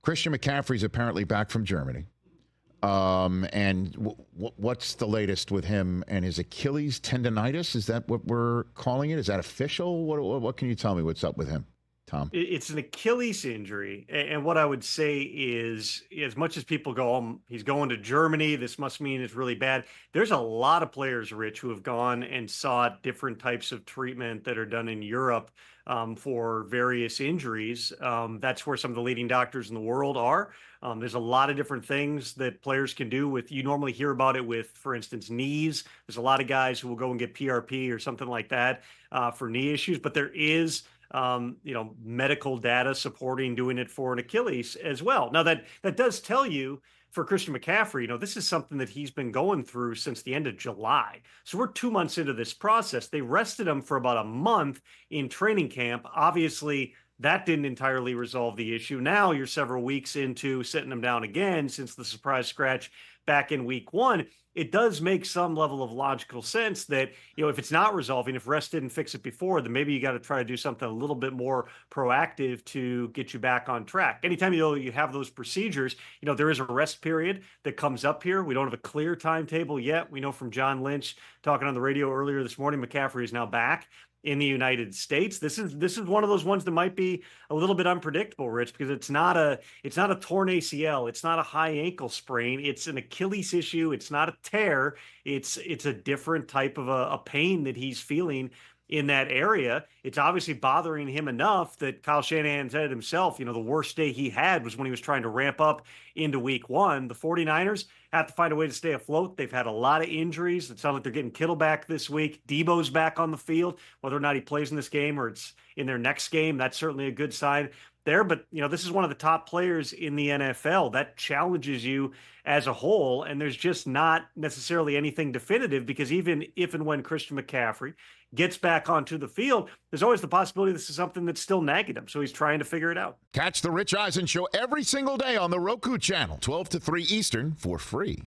Christian McCaffrey's apparently back from Germany. And what's the latest with him and his Achilles tendonitis? Is that what we're calling it? Is that official? What can you tell me what's up with him, Tom? It's an Achilles injury. And what I would say is, as much as people go, he's going to Germany, this must mean it's really bad. There's a lot of players, Rich, who have gone and sought different types of treatment that are done in Europe for various injuries. That's where some of the leading doctors in the world are. There's a lot of different things that players can do with, you normally hear about it with, for instance, knees. There's a lot of guys who will go and get PRP or something like that for knee issues, but there is medical data supporting doing it for an Achilles as well. Now that does tell you for Christian McCaffrey, this is something that he's been going through since the end of July. So we're 2 months into this process. They rested him for about a month in training camp. Obviously, that didn't entirely resolve the issue. Now you're several weeks into sitting him down again since the surprise scratch back in week 1. It does make some level of logical sense that, if it's not resolving, if rest didn't fix it before, then maybe you got to try to do something a little bit more proactive to get you back on track. Anytime you have those procedures, there is a rest period that comes up here. We don't have a clear timetable yet. We know from John Lynch talking on the radio earlier this morning, McCaffrey is now back in the United States. This is one of those ones that might be a little bit unpredictable, Rich, because it's not a torn ACL, it's not a high ankle sprain, it's an Achilles issue, it's not a tear, it's a different type of a pain that he's feeling in that area. It's obviously bothering him enough that Kyle Shanahan said it himself, the worst day he had was when he was trying to ramp up into week 1. The 49ers have to find a way to stay afloat. They've had a lot of injuries. It sounds like they're getting Kittle back this week. Debo's back on the field. Whether or not he plays in this game or it's in their next game, that's certainly a good sign there. But, this is one of the top players in the NFL. That challenges you as a whole, and there's just not necessarily anything definitive, because even if and when Christian McCaffrey gets back onto the field, there's always the possibility this is something that's still nagging him. So he's trying to figure it out. Catch the Rich Eisen Show every single day on the Roku Channel, 12 to 3 Eastern, for free.